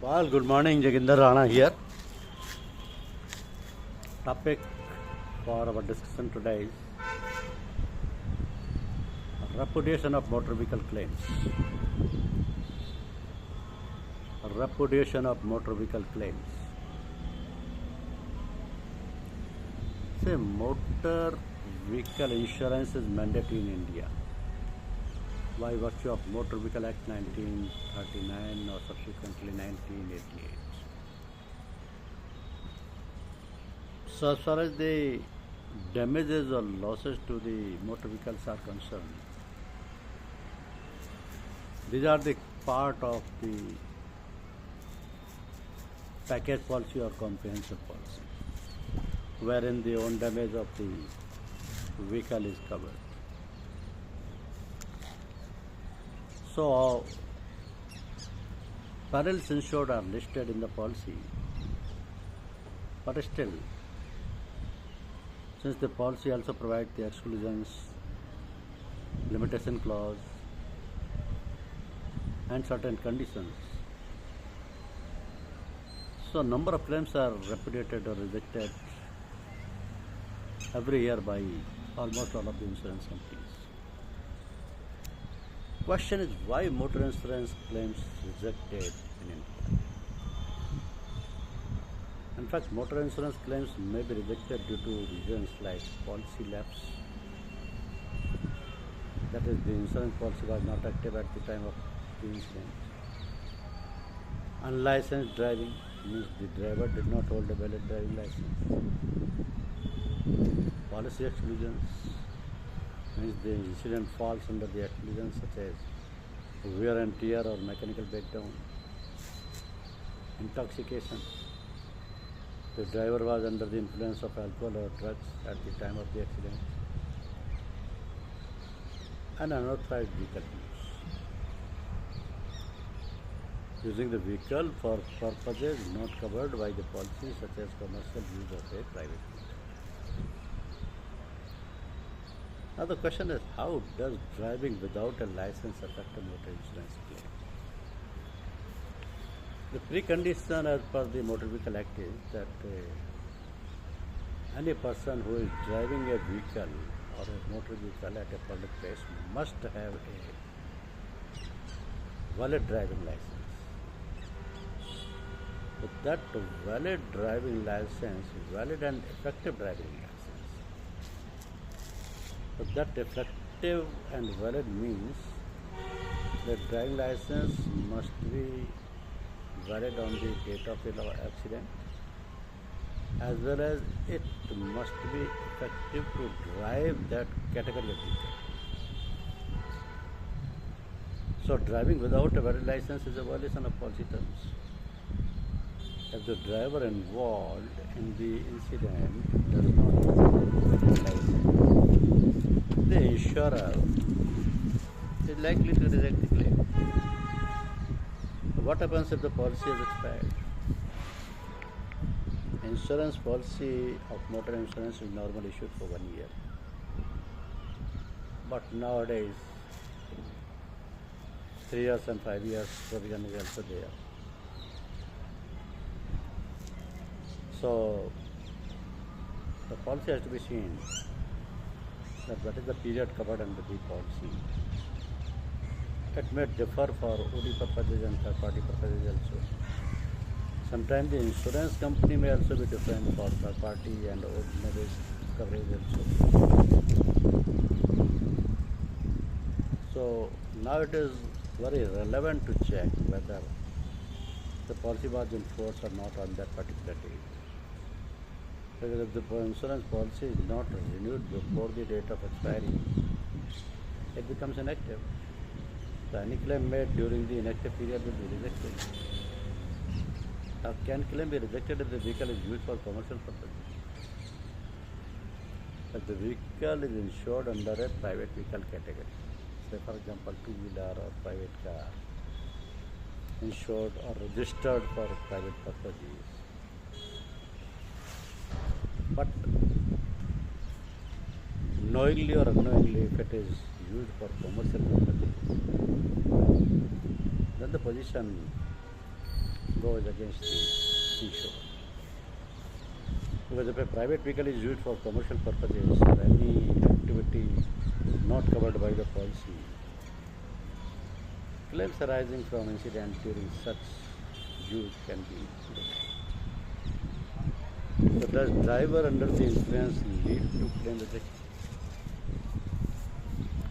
Well, good morning, Jaginder Rana here. Topic for our discussion today is repudiation of motor vehicle claims. Repudiation of motor vehicle claims. Say, motor vehicle insurance is mandatory in India by virtue of Motor Vehicle Act 1939 or subsequently 1988. So as far as the damages or losses to the motor vehicles are concerned, these are the part of the package policy or comprehensive policy, wherein the own damage of the vehicle is covered. So, perils insured are listed in the policy, but still, since the policy also provides the exclusions, limitation clause, and certain conditions, so number of claims are repudiated or rejected every year by almost all of the insurance companies. Question is, why motor insurance claims rejected in India? In fact, motor insurance claims may be rejected due to reasons like policy lapse, that is, the insurance policy was not active at the time of the incident. Unlicensed driving means the driver did not hold a valid driving license. Policy exclusions means the incident falls under the exclusions such as wear and tear or mechanical breakdown. Intoxication, the driver was under the influence of alcohol or drugs at the time of the accident. And unauthorized vehicle use, using the vehicle for purposes not covered by the policy such as commercial use of a private vehicle. Now the question is, how does driving without a license affect a motor insurance claim? The precondition as per the Motor Vehicle Act is that any person who is driving a vehicle or a motor vehicle at a public place must have a valid driving license. With that valid driving license, valid and effective driving license, but that effective and valid means the driving license must be valid on the date of the accident, as well as it must be effective to drive that category of vehicle. So driving without a valid license is a violation of policy terms. If the driver involved in the incident does not have a valid license, the insurer is likely to reject the claim. What happens if the policy is expired? Insurance policy of motor insurance is normally issued for 1 year. But nowadays, 3 years and 5 years provision is also there. So, the policy has to be seen that what is the period covered under the policy. It may differ for OD purposes and third-party purposes also. Sometimes the insurance company may also be different for third-party and ordinary coverage also. So now it is very relevant to check whether the policy was in force or not on that particular date. Because if the insurance policy is not renewed before the date of expiry, it becomes inactive. So any claim made during the inactive period will be rejected. Now, can claim be rejected if the vehicle is used for commercial purposes? If the vehicle is insured under a private vehicle category, say for example two-wheeler or private car, insured or registered for private purposes, but knowingly or unknowingly if it is used for commercial purposes, then the position goes against the insurer. Because if a private vehicle is used for commercial purposes or any activity not covered by the policy, claims arising from incident during such use can be included. So does driver under the influence lead to claim rejection?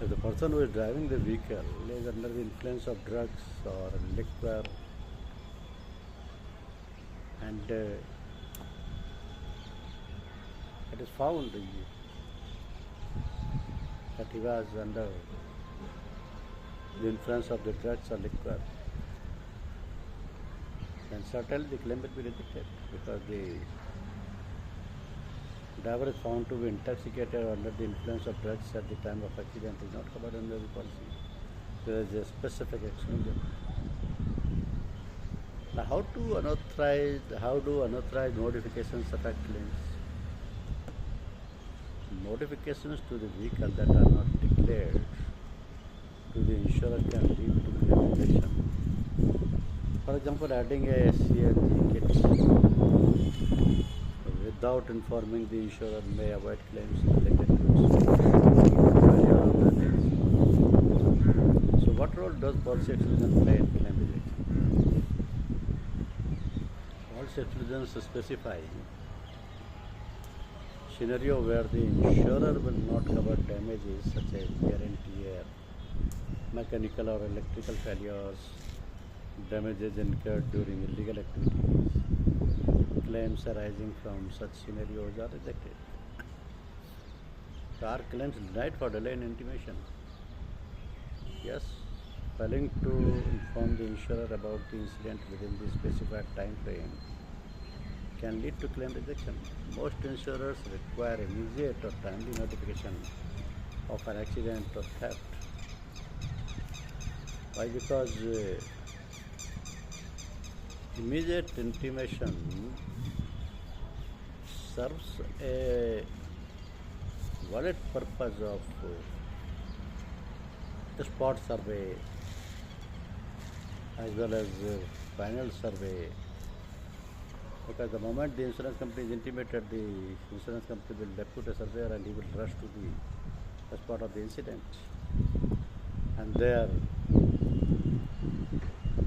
If the person who is driving the vehicle is under the influence of drugs or liquor and it is found that he was under the influence of the drugs or liquor, then certainly the claim will be rejected because the driver is found to be intoxicated or under the influence of drugs at the time of accident is not covered under the policy. There is a specific exclusion. Now, how do unauthorized modifications affect claims? Modifications to the vehicle that are not declared to the insurer can lead to claim rejection. For example, adding a CNG kit without informing the insurer may avoid claims related to it. So what role does policy exclusion play in claim rejection? Policy exclusions specify scenario where the insurer will not cover damages such as wear and tear, mechanical or electrical failures, damages incurred during illegal activities. Claims arising from such scenarios are rejected. So are claims denied for delay in intimation? Yes. Failing to inform the insurer about the incident within the specified time frame can lead to claim rejection. Most insurers require immediate or timely notification of an accident or theft. Why? Because immediate intimation serves a valid purpose of the spot survey as well as final survey, because the moment the insurance company is intimated, the insurance company will depute a surveyor and he will rush to the spot of the incident, and there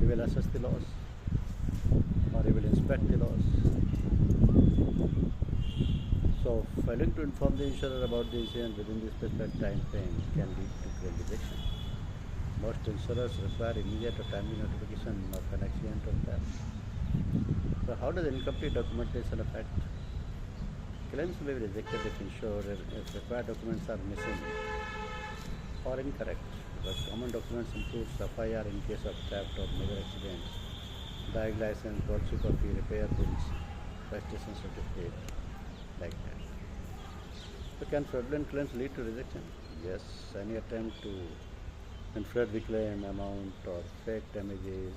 he will assess the loss or he will inspect the loss. So failing to inform the insurer about the incident within the specified time frame can lead to claim rejection. Most insurers require immediate or timely notification of an accident or theft. So how does incomplete documentation affect? Claims may be rejected if required documents are missing or incorrect, because common documents include FIR in case of theft or major accidents, driving license, policy copy, repair bills, registration certificate, like that. So can fraudulent claims lead to rejection? Yes, any attempt to inflate the claim amount or fake damages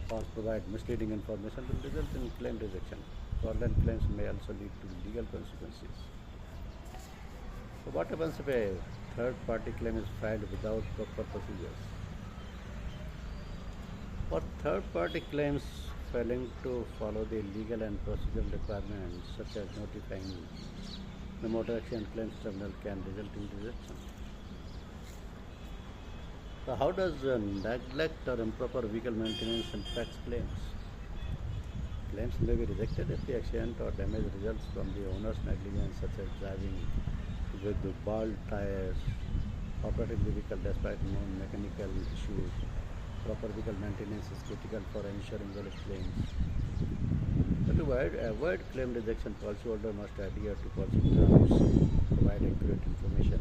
or provide misleading information will result in claim rejection. Fraudulent claims may also lead to legal consequences. So what happens if a third-party claim is filed without proper procedures? For third-party claims, failing to follow the legal and procedural requirements such as notifying the motor accident claims tribunal can result in rejection. So how does neglect or improper vehicle maintenance impact claims? Claims may be rejected if the accident or damage results from the owner's negligence, such as driving with the bald tires, operating the vehicle despite known mechanical issues. Proper vehicle maintenance is critical for ensuring valid claims. But to avoid claim rejection, policyholder must adhere to policy terms, provide accurate information,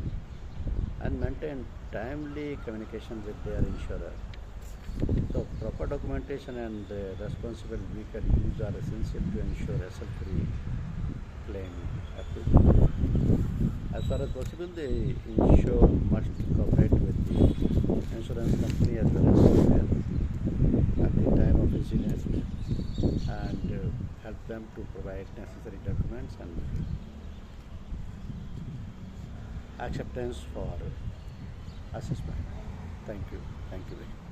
and maintain timely communication with their insurer. So proper documentation and responsible vehicle use are essential to ensure hassle-free claim approval. As far as possible, the insurer must cooperate with the insurance company as well as surveyor at the time of incident and help them to provide necessary documents and acceptance for assessment. Thank you. Thank you very much.